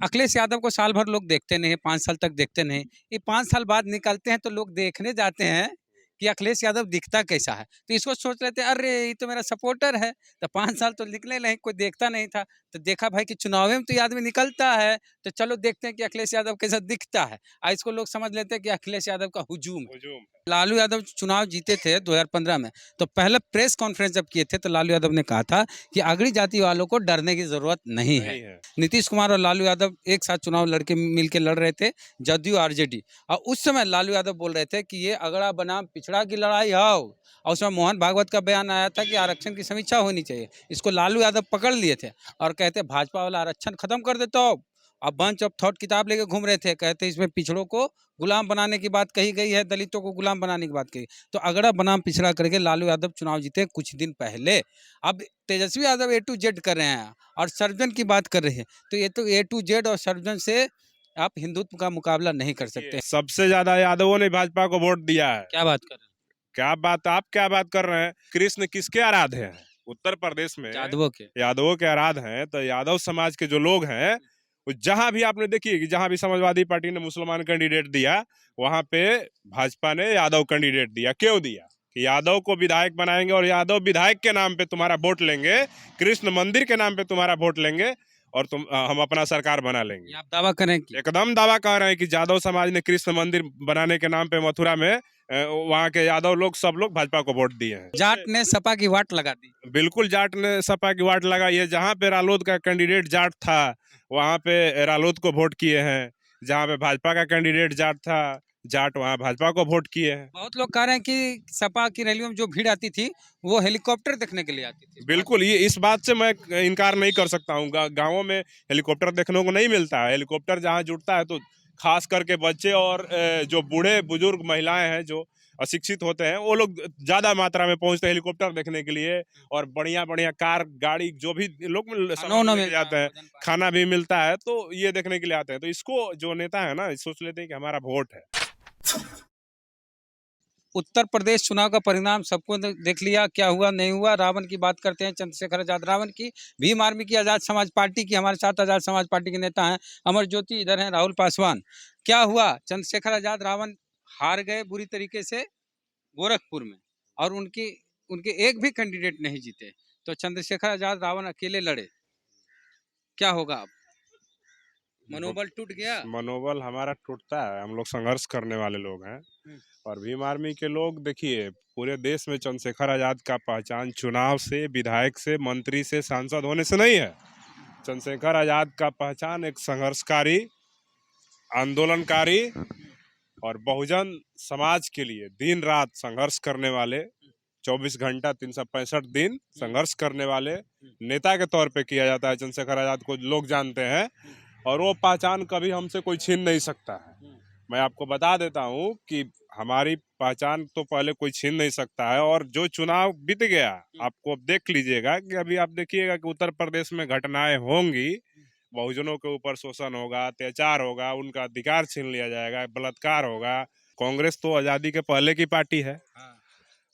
अखिलेश यादव को साल भर लोग देखते नहीं, 5 साल तक देखते नहीं। ये 5 साल बाद निकलते हैं तो लोग देखने जाते हैं कि अखिलेश यादव दिखता कैसा है। तो इसको सोच लेते हैं, अरे ये तो मेरा सपोर्टर है। तो 5 साल तो निकले नहीं, कोई देखता नहीं था। तो देखा भाई कि चुनाव में तो ये आदमी निकलता है, तो चलो देखते हैं कि अखिलेश यादव कैसा दिखता है। इसको लोग समझ लेते हैं कि अखिलेश यादव का हुजूम है। हुजूम। लालू यादव चुनाव जीते थे 2015 में, तो पहले प्रेस कॉन्फ्रेंस जब किए थे तो लालू यादव ने कहा था कि अगड़ी जाति वालों को डरने की जरूरत नहीं है। नहीं है। नीतीश कुमार और लालू यादव एक साथ चुनाव लड़के मिलकर लड़ रहे थे, जदयू आरजेडी। और उस समय लालू यादव बोल रहे थे कि ये अगड़ा बनाम पिछड़ा की लड़ाई है। और उसमें मोहन भागवत का बयान आया था कि आरक्षण की समीक्षा होनी चाहिए। इसको लालू यादव पकड़ लिए थे और कहते भाजपा वाला आरक्षण खत्म कर देता हो। अब बंच ऑफ थॉट किताब लेके घूम रहे थे, कहते इसमें पिछड़ों को गुलाम बनाने की बात कही गई है, दलितों को गुलाम बनाने की बात कही। तो अगड़ा बनाम पिछड़ा करके लालू यादव चुनाव जीते कुछ दिन पहले। अब तेजस्वी यादव ए टू जेड कर रहे हैं और सर्वजन की बात कर रहे हैं। तो ये तो ए टू जेड और सर्वजन से आप हिंदुत्व का मुकाबला नहीं कर सकते। सबसे ज्यादा यादवों ने भाजपा को वोट दिया है। क्या बात कर रहे आप क्या बात कर रहे हैं? कृष्ण किसके आराध्य हैं? उत्तर प्रदेश में हैं? यादवों के आराध्य हैं। तो यादव समाज के जो लोग हैं, वो जहां भी आपने देखिए कि जहां भी समाजवादी पार्टी ने मुसलमान कैंडिडेट दिया, वहां पे भाजपा ने यादव कैंडिडेट दिया। क्यों दिया? कि यादव को विधायक बनाएंगे और यादव विधायक के नाम पे तुम्हारा वोट लेंगे, कृष्ण मंदिर के नाम पे तुम्हारा वोट लेंगे और हम अपना सरकार बना लेंगे। आप दावा करें कि एकदम दावा कर रहे हैं कि यादव समाज ने कृष्ण मंदिर बनाने के नाम पे मथुरा में वहाँ के यादव लोग सब लोग भाजपा को वोट दिए हैं। जाट ने सपा की वाट लगा दी। बिल्कुल जाट ने सपा की वाट लगाई है। जहाँ पे रालोद का कैंडिडेट जाट था, वहाँ पे रालोद को वोट किए हैं। जहाँ पे भाजपा का कैंडिडेट जाट था, जाट वहाँ भाजपा को वोट किए हैं। बहुत लोग कह रहे हैं कि सपा की रैलियों में जो भीड़ आती थी वो हेलीकॉप्टर देखने के लिए आती थी। बिल्कुल, ये इस बात से मैं इनकार नहीं कर सकता हूँ। गाँवों में हेलीकॉप्टर देखने को नहीं मिलता है। हेलीकॉप्टर जहाँ जुटता है तो खास करके बच्चे और जो बूढ़े बुजुर्ग महिलाएं हैं जो अशिक्षित होते हैं, वो लोग ज्यादा मात्रा में पहुंचते हैं हेलीकॉप्टर देखने के लिए। और बढ़िया बढ़िया कार गाड़ी जो भी लोग लेके जाते हैं, खाना भी मिलता है, तो ये देखने के लिए आते हैं। तो इसको जो नेता है ना, सोच लेते हैं कि हमारा वोट है। उत्तर प्रदेश चुनाव का परिणाम सबको देख लिया, क्या हुआ नहीं हुआ। रावण की बात करते हैं, चंद्रशेखर आजाद रावण की, भीम आर्मी की, आजाद समाज पार्टी की। हमारे साथ आजाद समाज पार्टी के नेता हैं अमर ज्योति, इधर हैं राहुल पासवान। क्या हुआ? चंद्रशेखर आजाद रावण हार गए बुरी तरीके से गोरखपुर में, और उनके एक भी कैंडिडेट नहीं जीते। तो चंद्रशेखर आजाद रावण अकेले लड़े। क्या होगा अब? मनोबल टूट गया। मनोबल हमारा टूटता है। हम लोग संघर्ष करने वाले लोग हैं। और भीम आर्मी के लोग देखिए, पूरे देश में चंद्रशेखर आजाद का पहचान चुनाव से, विधायक से, मंत्री से, सांसद होने से नहीं है। चंद्रशेखर आजाद का पहचान एक संघर्षकारी, आंदोलनकारी और बहुजन समाज के लिए दिन रात संघर्ष करने वाले, 24 घंटा 365 दिन संघर्ष करने वाले नेता के तौर पे किया जाता है। चंद्रशेखर आजाद को लोग जानते हैं और वो पहचान कभी हमसे कोई छीन नहीं सकता है। मैं आपको बता देता हूँ कि हमारी पहचान तो पहले कोई छीन नहीं सकता है। और जो चुनाव बीत गया, आपको अब देख लीजिएगा कि अभी आप देखिएगा कि उत्तर प्रदेश में घटनाएं होंगी, बहुजनों के ऊपर शोषण होगा, अत्याचार होगा, उनका अधिकार छीन लिया जाएगा, बलात्कार होगा। कांग्रेस तो आजादी के पहले की पार्टी है।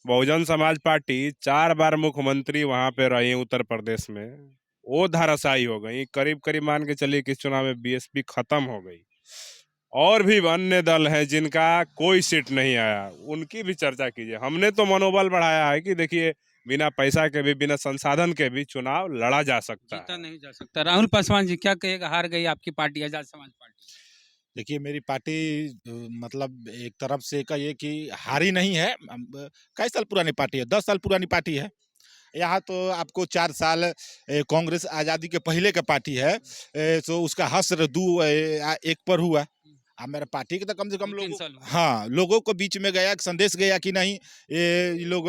बहुजन समाज पार्टी 4 बार मुख्यमंत्री वहां पे रही उत्तर प्रदेश में, वो धाराशायी हो गई। करीब करीब मान के चलिए कि चुनाव में बीएसपी खत्म हो गई। और भी अन्य दल हैं जिनका कोई सीट नहीं आया, उनकी भी चर्चा कीजिए। हमने तो मनोबल बढ़ाया है कि देखिए, बिना पैसा के भी, बिना संसाधन के भी चुनाव लड़ा जा सकता है। नहीं जा सकता। राहुल पासवान जी, क्या कहेगा? हार गई आपकी पार्टी, आजाद समाज पार्टी। देखिए, मेरी पार्टी मतलब एक तरफ से कहिए कि हारी नहीं है। कई साल पुरानी पार्टी है, 10 साल पुरानी पार्टी है। यहाँ तो आपको 4 साल कांग्रेस आज़ादी के पहले का पार्टी है, तो उसका हश्र एक पर हुआ। अब मेरा पार्टी के तो कम से कम लोगों को बीच में गया, संदेश गया कि नहीं, ये लोग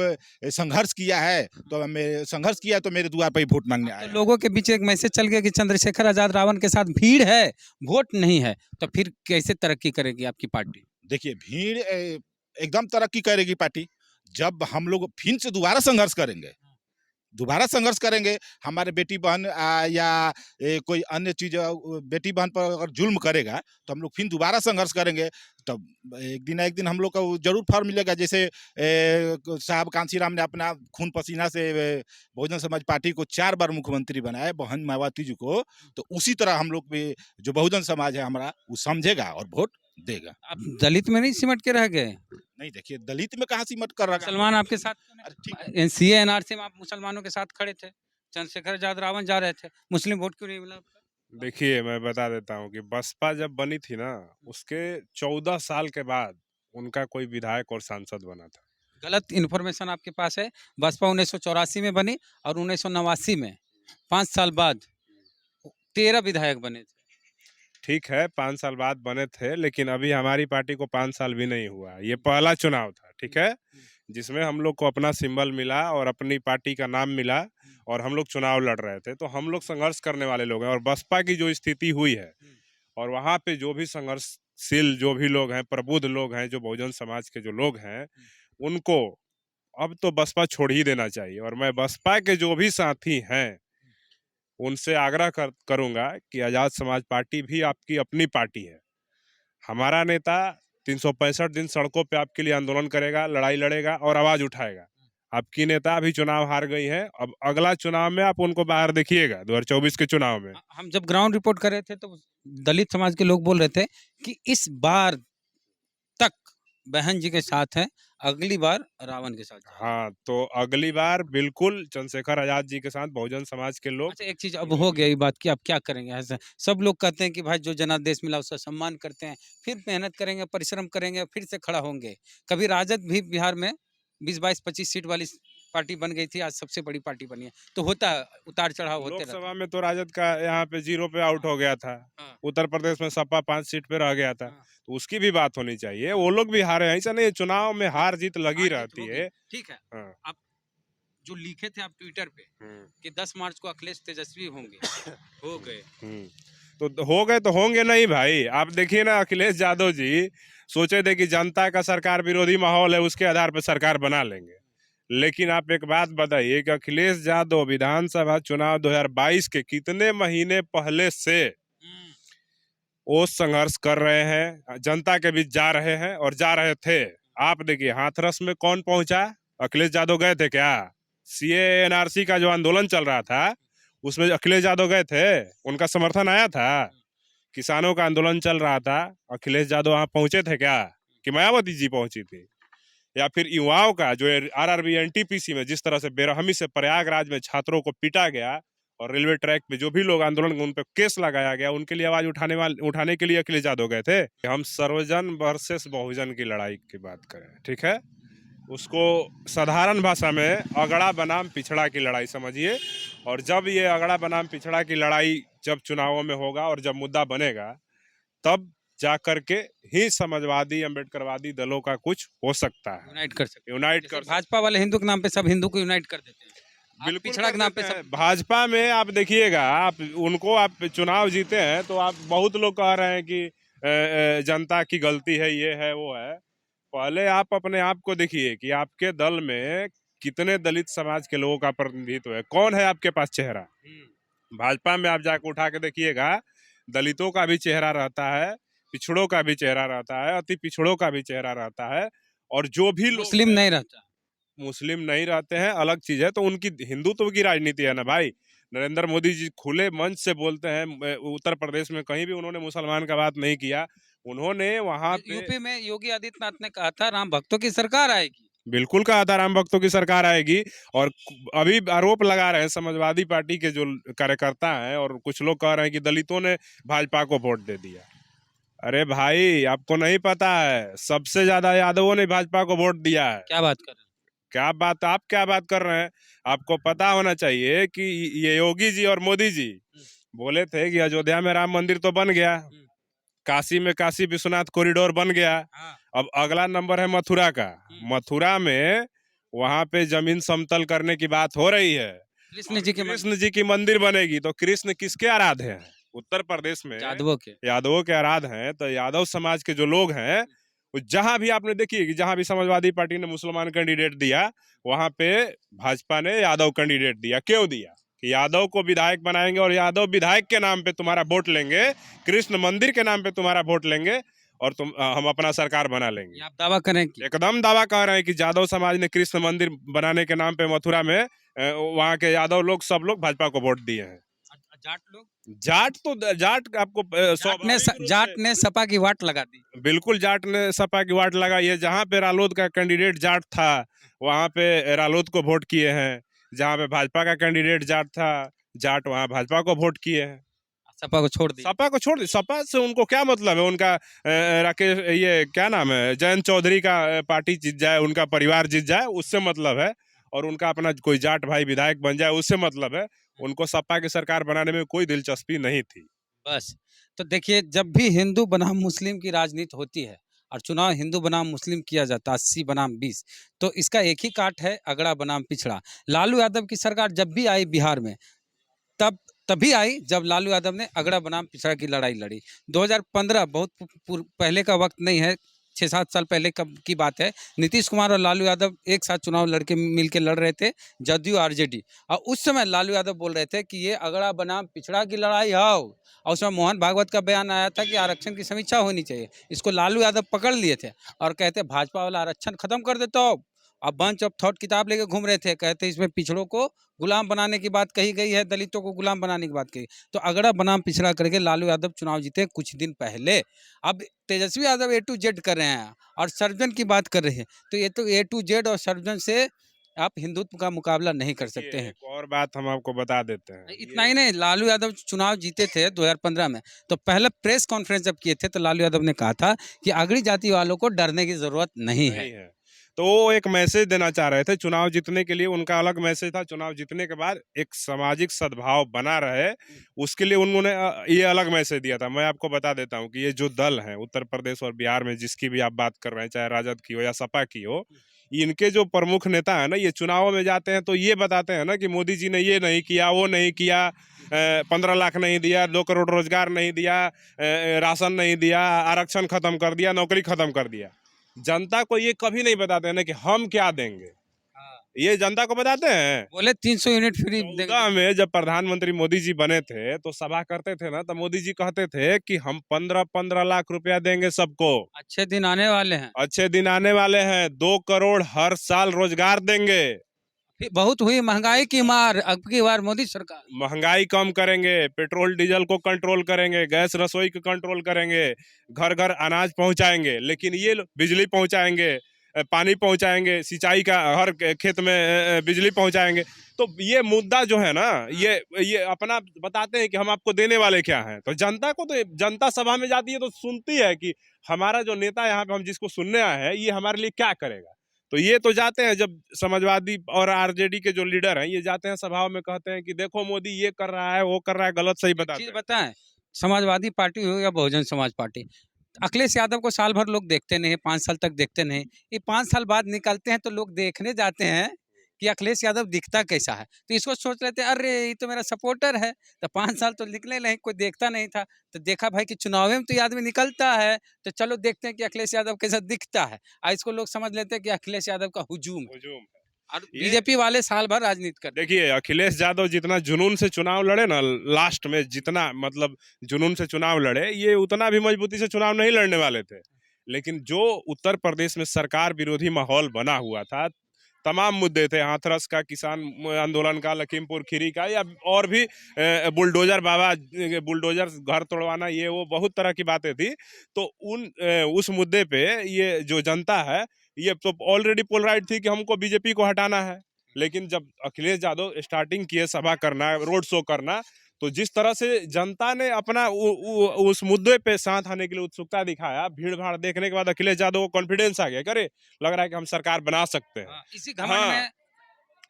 संघर्ष किया है, तो संघर्ष किया तो मेरे द्वार पर ही वोट मांगने आए। तो लोगों के बीच एक मैसेज चल गया कि चंद्रशेखर आजाद रावण के साथ भीड़ है, वोट नहीं है। तो फिर कैसे तरक्की करेगी आपकी पार्टी? देखिए, भीड़ एकदम तरक्की करेगी पार्टी जब हम लोग फिर से दोबारा संघर्ष करेंगे। दोबारा संघर्ष करेंगे। हमारे बेटी बहन या कोई अन्य चीज़ बेटी बहन पर अगर जुल्म करेगा तो हम लोग फिर दोबारा संघर्ष करेंगे। तब एक दिन ना एक दिन हम लोग को ज़रूर फल मिलेगा। जैसे साहब कांशीराम ने अपना खून पसीना से बहुजन समाज पार्टी को 4 बार मुख्यमंत्री बनाया बहन मायावती जी को, तो उसी तरह हम लोग भी जो बहुजन समाज है हमारा वो समझेगा और वोट देगा। आप दलित में नहीं सिमट के रह गए? नहीं देखिए, दलित में कहाँ सिमट कर रखा। मुसलमान आपके साथ अरे ठीक, एनसीए एनआरसी में आप मुसलमानों के साथ खड़े थे, चंद्रशेखर आजाद रावण जा रहे थे, मुस्लिम वोट क्यों नहीं मिला आपका? देखिए मैं बता देता हूँ कि बसपा जब बनी थी ना, उसके 14 साल के बाद उनका कोई विधायक और सांसद बना था। गलत इन्फॉर्मेशन आपके पास है। बसपा 1984 में बनी और 1989 में 5 साल बाद 13 विधायक बने थे। ठीक है, 5 साल बाद बने थे, लेकिन अभी हमारी पार्टी को 5 साल भी नहीं हुआ। ये पहला चुनाव था, ठीक है, जिसमें हम लोग को अपना सिंबल मिला और अपनी पार्टी का नाम मिला और हम लोग चुनाव लड़ रहे थे। तो हम लोग संघर्ष करने वाले लोग हैं और बसपा की जो स्थिति हुई है और वहाँ पे जो भी संघर्षशील जो भी लोग हैं, प्रबुद्ध लोग हैं, जो बहुजन समाज के जो लोग हैं, उनको अब तो बसपा छोड़ ही देना चाहिए। और मैं बसपा के जो भी साथी हैं उनसे आग्रह करूंगा कि आज़ाद समाज पार्टी भी आपकी अपनी पार्टी है। हमारा नेता 365 दिन सड़कों पे आपके लिए आंदोलन करेगा, लड़ाई लड़ेगा और आवाज उठाएगा। आपकी नेता अभी चुनाव हार गई है, अब अगला चुनाव में आप उनको बाहर देखिएगा 2024 के चुनाव में। हम जब ग्राउंड रिपोर्ट कर रहे थे तो दलित समाज के लोग बोल रहे थे कि इस बार तक बहन जी के साथ है, अगली बार रावण के साथ जाएंगे। हाँ, तो अगली बार बिल्कुल चंद्रशेखर आजाद जी के साथ बहुजन समाज के लोग। अच्छा, एक चीज अब हो गया ये बात कि अब क्या करेंगे? ऐसा सब लोग कहते हैं कि भाई जो जनादेश मिला उसका सम्मान करते हैं, फिर मेहनत करेंगे, परिश्रम करेंगे, फिर से खड़ा होंगे। कभी राजद भी बिहार में 20 22 25 सीट वाली पार्टी बन गई थी, आज सबसे बड़ी पार्टी बनी है। तो होता है, उतार चढ़ाव होते रहते हैं। लोकसभा में तो राजद का यहाँ पे 0 पे आउट हो गया था। हाँ। उत्तर प्रदेश में सपा 5 सीट पे रह गया था। हाँ। तो उसकी भी बात होनी चाहिए। वो लोग भी हारे हैं, ऐसा नहीं है, चुनाव में हार जीत लगी हार जीत रहती होगी। है। ठीक है। हाँ। आप जो लिखे थे आप ट्विटर पे कि 10 मार्च को अखिलेश तेजस्वी होंगे, हो गए। तो हो गए तो होंगे नहीं भाई। आप देखिए ना, अखिलेश यादव जी सोचे थे कि जनता का सरकार विरोधी माहौल है, उसके आधार पर सरकार बना लेंगे। लेकिन आप एक बात बताइए कि अखिलेश यादव विधानसभा चुनाव 2022 के कितने महीने पहले से वो संघर्ष कर रहे हैं, जनता के बीच जा रहे हैं और जा रहे थे। आप देखिए हाथरस में कौन पहुंचा? अखिलेश यादव गए थे क्या? सीए एनआरसी का जो आंदोलन चल रहा था उसमें अखिलेश यादव गए थे, उनका समर्थन आया था। किसानों का आंदोलन चल रहा था, अखिलेश यादव वहां पहुंचे थे क्या? कि मायावती जी पहुंची थी? या फिर युवाओं का जो आरआरबी एनटीपीसी में जिस तरह से बेरहमी से प्रयागराज में छात्रों को पीटा गया और रेलवे ट्रैक पे जो भी लोग आंदोलन उन पे केस लगाया गया, उनके लिए आवाज उठाने के लिए अखिलेश यादव गए थे। हम सर्वजन वर्सेस बहुजन की लड़ाई की बात करें, ठीक है, उसको साधारण भाषा में अगड़ा बनाम पिछड़ा की लड़ाई समझिए। और जब ये अगड़ा बनाम पिछड़ा की लड़ाई जब चुनावों में होगा और जब मुद्दा बनेगा, तब जा करके ही समाजवादी अम्बेडकरवादी दलों का कुछ हो सकता है, यूनाइट कर सकते हैं। यूनाइट जैसे कर भाजपा वाले हिंदू के नाम पे सब हिंदू को यूनाइट कर देते हैं। आप बिल्कुल पिछड़ा के नाम पे कर देते सब हैं। भाजपा में आप देखिएगा, आप उनको आप चुनाव जीते हैं तो आप बहुत लोग कह रहे हैं कि जनता की गलती है, ये है वो है। पहले आप अपने आप को देखिए कि आपके दल में कितने दलित समाज के लोगों का प्रतिनिधित्व है, कौन है आपके पास चेहरा? भाजपा में आप जाकर उठा के देखिएगा, दलितों का भी चेहरा रहता है, पिछड़ों का भी चेहरा रहता है, अति पिछड़ों का भी चेहरा रहता है। और जो भी लोग मुस्लिम नहीं रहता। मुस्लिम नहीं रहते हैं अलग चीज है, तो उनकी हिंदुत्व की राजनीति है ना भाई। नरेंद्र मोदी जी खुले मंच से बोलते हैं, उत्तर प्रदेश में कहीं भी उन्होंने मुसलमान का बात नहीं किया। उन्होंने वहां पे यूपी में योगी आदित्यनाथ ने कहा था राम भक्तों की सरकार आएगी। बिल्कुल कहा था राम भक्तों की सरकार आएगी। और अभी आरोप लगा रहे हैं समाजवादी पार्टी के जो कार्यकर्ता हैं और कुछ लोग कह रहे हैं कि दलितों ने भाजपा को वोट दे दिया। अरे भाई, आपको नहीं पता है, सबसे ज्यादा यादवों ने भाजपा को वोट दिया है। क्या बात कर रहे हैं? आप क्या बात कर रहे हैं? आपको पता होना चाहिए कि ये योगी जी और मोदी जी बोले थे कि अयोध्या में राम मंदिर तो बन गया, काशी में काशी विश्वनाथ कॉरिडोर बन गया, अब अगला नंबर है मथुरा का। मथुरा में वहां पे जमीन समतल करने की बात हो रही है, कृष्ण जी की मंदिर बनेगी। तो कृष्ण किसके आराध्य हैं? उत्तर प्रदेश में यादवों के। यादवों के आराध्य हैं। तो यादव समाज के जो लोग हैं जहां भी आपने देखिए कि जहां भी समाजवादी पार्टी ने मुसलमान कैंडिडेट दिया, वहां पे भाजपा ने यादव कैंडिडेट दिया। क्यों दिया? कि यादव को विधायक बनाएंगे और यादव विधायक के नाम पे तुम्हारा वोट लेंगे, कृष्ण मंदिर के नाम पे तुम्हारा वोट लेंगे और हम अपना सरकार बना लेंगे। ये आप दावा करें कि एकदम दावा कर रहे हैं कि यादव समाज ने कृष्ण मंदिर बनाने के नाम पे मथुरा में वहाँ के यादव लोग सब लोग भाजपा को वोट दिए हैं। जाट लोग, जाट आपको स्वाभाविक रूप जाट से- ने सपा की वाट लगा दी। बिल्कुल जाट ने सपा की वाट लगाई है। जहाँ पे रालोद का कैंडिडेट जाट था वहाँ पे रालोद को वोट किए हैं, जहाँ पे भाजपा का कैंडिडेट जाट था जाट वहाँ भाजपा को वोट किए हैं। सपा को छोड़ दी। सपा को छोड़ दी। सपा से उनको क्या मतलब है? उनका राकेश ये क्या नाम है, जयंत चौधरी का पार्टी जीत जाए, उनका परिवार जीत जाए, उससे मतलब है। और उनका अपना कोई जाट भाई विधायक बन जाए, उससे मतलब है। उनको सपा की सरकार बनाने में कोई दिलचस्पी नहीं थी। बस, तो देखिए, जब भी हिंदू बनाम मुस्लिम की राजनीति होती है और चुनाव हिंदू बनाम मुस्लिम किया जाता है 80 बनाम 20, तो इसका एक ही काट है, अगड़ा बनाम पिछड़ा। लालू यादव की सरकार जब भी आई बिहार में, तभी आई जब लालू यादव ने अगड़ा बनाम पिछड़ा की लड़ाई लड़ी। 2015 बहुत पहले का वक्त नहीं है, 6-7 साल पहले की बात है। नीतीश कुमार और लालू यादव एक साथ चुनाव मिलके लड़ रहे थे, जदयू आरजेडी। और उस समय लालू यादव बोल रहे थे कि ये अगड़ा बनाम पिछड़ा की लड़ाई है। और उसमें मोहन भागवत का बयान आया था कि आरक्षण की समीक्षा होनी चाहिए। इसको लालू यादव पकड़ लिए थे और कहते भाजपा वाला आरक्षण खत्म कर देता हो। अब बंच ऑफ थॉट किताब लेके घूम रहे थे, कहते इसमें पिछड़ों को गुलाम बनाने की बात कही गई है, दलितों को गुलाम बनाने की बात कही। तो अगड़ा बनाम पिछड़ा करके लालू यादव चुनाव जीते कुछ दिन पहले। अब तेजस्वी यादव ए टू जेड कर रहे हैं और सर्वजन की बात कर रहे हैं। तो ये तो ए टू जेड और सर्वजन से आप हिंदुत्व का मुकाबला नहीं कर सकते हैं। एक और बात हम आपको बता देते हैं। इतना ही नहीं, लालू यादव चुनाव जीते थे 2015 में, तो पहले प्रेस कॉन्फ्रेंस जब किए थे तो लालू यादव ने कहा था कि अगड़ी जाति वालों को डरने की जरूरत नहीं है। तो वो एक मैसेज देना चाह रहे थे चुनाव जीतने के लिए। उनका अलग मैसेज था, चुनाव जीतने के बाद एक सामाजिक सद्भाव बना रहे, उसके लिए उन्होंने ये अलग मैसेज दिया था। मैं आपको बता देता हूँ कि ये जो दल हैं उत्तर प्रदेश और बिहार में, जिसकी भी आप बात कर रहे हैं, चाहे राजद की हो या सपा की हो, इनके जो प्रमुख नेता है ना, ये चुनाव में जाते हैं तो ये बताते हैं ना कि मोदी जी ने ये नहीं किया, वो नहीं किया, 15 लाख नहीं दिया, 2 करोड़ रोजगार नहीं दिया, राशन नहीं दिया, आरक्षण खत्म कर दिया, नौकरी खत्म कर दिया। जनता को ये कभी नहीं बताते हैं ना कि हम क्या देंगे। ये जनता को बताते हैं। बोले 300 यूनिट फ्री 14 में जब प्रधानमंत्री मोदी जी बने थे तो सभा करते थे ना, तो मोदी जी कहते थे कि हम 15-15 लाख रुपया देंगे सबको, अच्छे दिन आने वाले हैं। अच्छे दिन आने वाले हैं, 2 करोड़ हर साल रोजगार देंगे, फिर बहुत हुई महंगाई की मार, अब की बार मोदी सरकार महंगाई कम करेंगे, पेट्रोल डीजल को कंट्रोल करेंगे, गैस रसोई को कंट्रोल करेंगे, घर घर अनाज पहुंचाएंगे। लेकिन ये बिजली पहुंचाएंगे, पानी पहुंचाएंगे, सिंचाई का हर खेत में बिजली पहुंचाएंगे। तो ये मुद्दा जो है ना, ये अपना बताते हैं कि हम आपको देने वाले क्या हैं। तो जनता को, तो जनता सभा में जाती है तो सुनती है कि हमारा जो नेता यहाँ पे हम जिसको सुनने आए हैं ये हमारे लिए क्या करेगा। तो ये तो जाते हैं, जब समाजवादी और आरजेडी के जो लीडर हैं ये जाते हैं सभाओं में, कहते हैं कि देखो मोदी ये कर रहा है, वो कर रहा है, गलत सही बताते चीज हैं। बताएं, समाजवादी पार्टी हो या बहुजन समाज पार्टी, अखिलेश यादव को साल भर लोग देखते नहीं, 5 साल तक देखते नहीं। ये 5 साल बाद निकलते हैं तो लोग देखने जाते हैं कि अखिलेश यादव दिखता कैसा है। तो इसको सोच लेते हैं अरे ये तो मेरा सपोर्टर है। तो 5 साल तो निकले नहीं, कोई देखता नहीं था, तो देखा भाई कि चुनाव में तो ये आदमी निकलता है, तो चलो देखते हैं कि अखिलेश यादव कैसा दिखता है। आज इसको लोग समझ लेते हैं कि अखिलेश यादव का हुजूम है। हुजूम। और ये- बीजेपी वाले साल भर राजनीति करते हैं। देखिए अखिलेश यादव जितना जुनून से चुनाव लड़े ना, लास्ट में जितना मतलब जुनून से चुनाव लड़े, ये उतना भी मजबूती से चुनाव नहीं लड़ने वाले थे। लेकिन जो उत्तर प्रदेश में सरकार विरोधी माहौल बना हुआ था, तमाम मुद्दे थे, हाथरस का, किसान आंदोलन का, लखीमपुर खीरी का, या और भी बुलडोजर बाबा, बुलडोजर घर तोड़वाना, ये वो बहुत तरह की बातें थी। तो उस मुद्दे पे ये जो जनता है ये तो ऑलरेडी पोलराइज थी कि हमको बीजेपी को हटाना है। लेकिन जब अखिलेश यादव स्टार्टिंग किए सभा करना, रोड शो करना, तो जिस तरह से जनता ने अपना उस मुद्दे पे साथ आने के लिए उत्सुकता दिखाया, भीड़ भाड़ देखने के बाद अखिलेश यादव को कॉन्फिडेंस आ गया, करे लग रहा है कि हम सरकार बना सकते हैं। इसी घमंड हाँ, में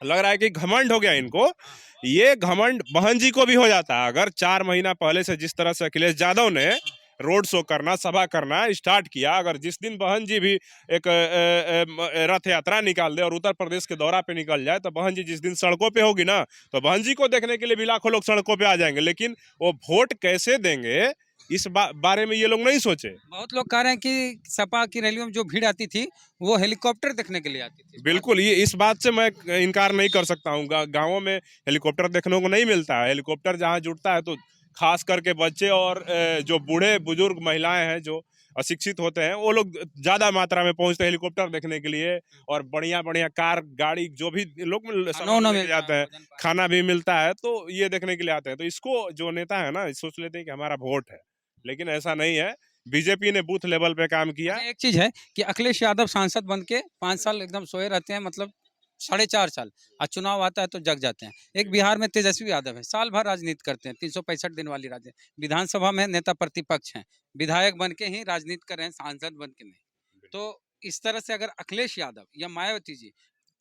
लग रहा है कि घमंड हो गया इनको। ये घमंड बहन जी को भी हो जाता अगर 4 महीना पहले से जिस तरह से अखिलेश यादव ने रोड शो करना, सभा करना स्टार्ट किया, अगर जिस दिन बहन जी भी एक रथ यात्रा निकाल दे और उत्तर प्रदेश के दौरा पे निकल जाए, तो बहन जी जिस दिन सड़कों पे होगी ना, तो बहन जी को देखने के लिए भी लाखों लोग सड़कों पे आ जाएंगे। लेकिन वो वोट कैसे देंगे इस बारे में ये लोग नहीं सोचे। बहुत लोग कह रहे हैं कि सपा की रैलियों में जो भीड़ आती थी वो हेलीकॉप्टर देखने के लिए आती थी। बिल्कुल, ये इस बात से मैं इनकार नहीं कर सकता हूँ। गाँवों में हेलीकॉप्टर देखने को नहीं मिलता है। हेलीकॉप्टर जहाँ जुटता है तो खास करके बच्चे और जो बूढ़े बुजुर्ग महिलाएं हैं जो अशिक्षित होते हैं वो लोग ज्यादा मात्रा में पहुंचते हैं हेलीकॉप्टर देखने के लिए। और बढ़िया बढ़िया कार गाड़ी जो भी लोग सामान लेके मिलता जाते है, हैं, भोजन पानी। खाना भी मिलता है, तो ये देखने के लिए आते हैं। तो इसको जो नेता है ना सोच लेते हैं कि हमारा वोट है, लेकिन ऐसा नहीं है। बीजेपी ने बूथ लेवल पे काम किया। अच्छा, एक चीज है कि अखिलेश यादव सांसद बन के 5 साल एकदम सोए रहते हैं, मतलब 4.5 साल, और चुनाव आता है तो जग जाते हैं। एक बिहार में तेजस्वी यादव है, साल भर राजनीति करते हैं, 365 दिन वाली राजनीति। विधानसभा में नेता प्रतिपक्ष हैं, विधायक बन के ही राजनीति कर रहे हैं, सांसद बन के नहीं। तो इस तरह से अगर अखिलेश यादव या मायावती जी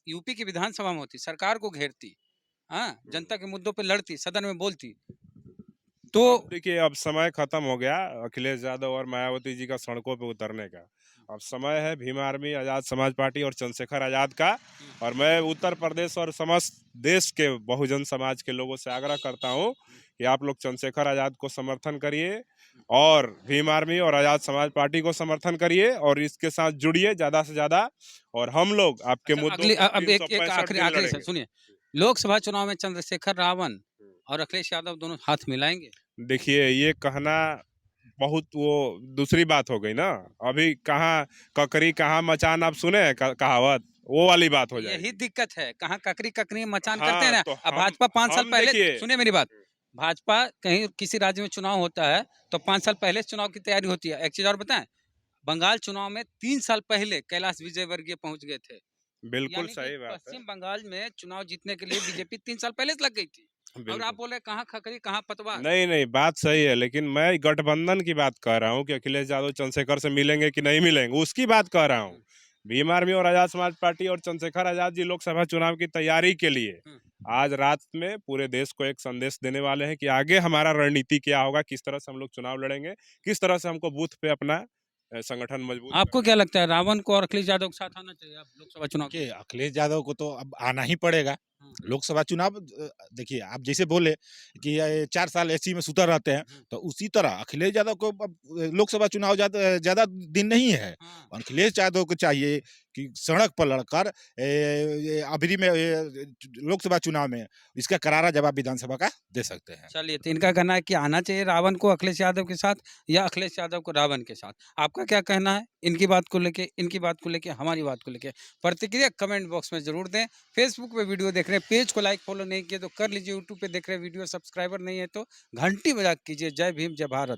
यूपी की विधानसभा में होती, सरकार को घेरती, हाँ, जनता के मुद्दों पे लड़ती, सदन में बोलती, तो अब देखिए, अब समय खत्म हो गया अखिलेश यादव और मायावती जी का सड़कों पे उतरने का। अब समय है भीम आर्मी, आजाद समाज पार्टी और चंद्रशेखर आजाद का। और मैं उत्तर प्रदेश और समस्त देश के बहुजन समाज के लोगों से आग्रह करता हूं कि आप लोग चंद्रशेखर आजाद को समर्थन करिए और भीम आर्मी और आजाद समाज पार्टी को समर्थन करिए और इसके साथ जुड़िए ज्यादा से ज्यादा। और हम लोग आपके अच्छा, मुद्दों अगली पे अब एक 365 आखिरी दिन आखिरी लड़ेंगे। सुनिए, लोकसभा चुनाव में चंद्रशेखर रावण और अखिलेश यादव दोनों हाथ मिलाएंगे? देखिए, ये कहना बहुत वो दूसरी बात हो गई ना। अभी कहाँ ककरी कहाँ मचान, आप सुने हैं कहावत, वो वाली बात हो यही जाएगी। दिक्कत है, कहाँ ककरी ककरी मचान करते हैं हाँ ना। तो अब भाजपा 5 साल हम पहले, देखिए, सुनिए मेरी बात, भाजपा कहीं किसी राज्य में चुनाव होता है तो 5 साल पहले से चुनाव की तैयारी होती है। एक चीज और बताएं, बंगाल चुनाव में 3 साल पहले कैलाश विजयवर्गीय पहुंच गए थे। बिल्कुल यानी कि सही बात है। पश्चिम बंगाल में चुनाव जीतने के लिए बीजेपी 3 साल पहले से लग गई थी। और आप बिल्कुल बोले कहाँ खकरी कहाँ पतवार। नहीं नहीं, बात सही है, लेकिन मैं गठबंधन की बात कर रहा हूँ कि अखिलेश यादव चंद्रशेखर से मिलेंगे कि नहीं मिलेंगे, उसकी बात कर रहा हूँ। भीम आर्मी और आजाद समाज पार्टी और चंद्रशेखर आजाद जी लोकसभा चुनाव की तैयारी के लिए आज रात में पूरे देश को एक संदेश देने वाले हैं कि आगे हमारा रणनीति क्या होगा, किस तरह से हम लोग चुनाव लड़ेंगे, किस तरह से हमको बूथ पे अपना संगठन मजबूत आपको करना क्या लगता है, रावण को और अखिलेश यादव के साथ आना चाहिए आप लोकसभा चुनाव के देखिए, लिए? अखिलेश यादव को तो अब आना ही पड़ेगा। हम्म, लोकसभा चुनाव देखिए, आप जैसे बोले कि ये 4 साल एसी में सुतर रहते हैं, तो उसी तरह अखिलेश यादव को अब लोकसभा चुनाव ज़्यादा दिन नहीं है। हाँ। अखिलेश यादव को चाहिए कि सड़क पर लड़कर ये अभी में लोकसभा चुनाव में इसका करारा जवाब विधानसभा का दे सकते हैं। चलिए, तो इनका कहना है कि आना चाहिए रावण को अखिलेश यादव के साथ या अखिलेश यादव को रावण के साथ। आपका क्या कहना है इनकी बात को लेके, इनकी बात को लेके, हमारी बात को लेके? प्रतिक्रिया कमेंट बॉक्स में जरूर दें। फेसबुक पे वीडियो देख रहे हैं, पेज को लाइक फॉलो नहीं किए तो कर लीजिए। यूट्यूब पे देख रहे हैं वीडियो, सब्सक्राइबर नहीं है तो घंटी बजा कीजिए। जय भीम, जय भारत।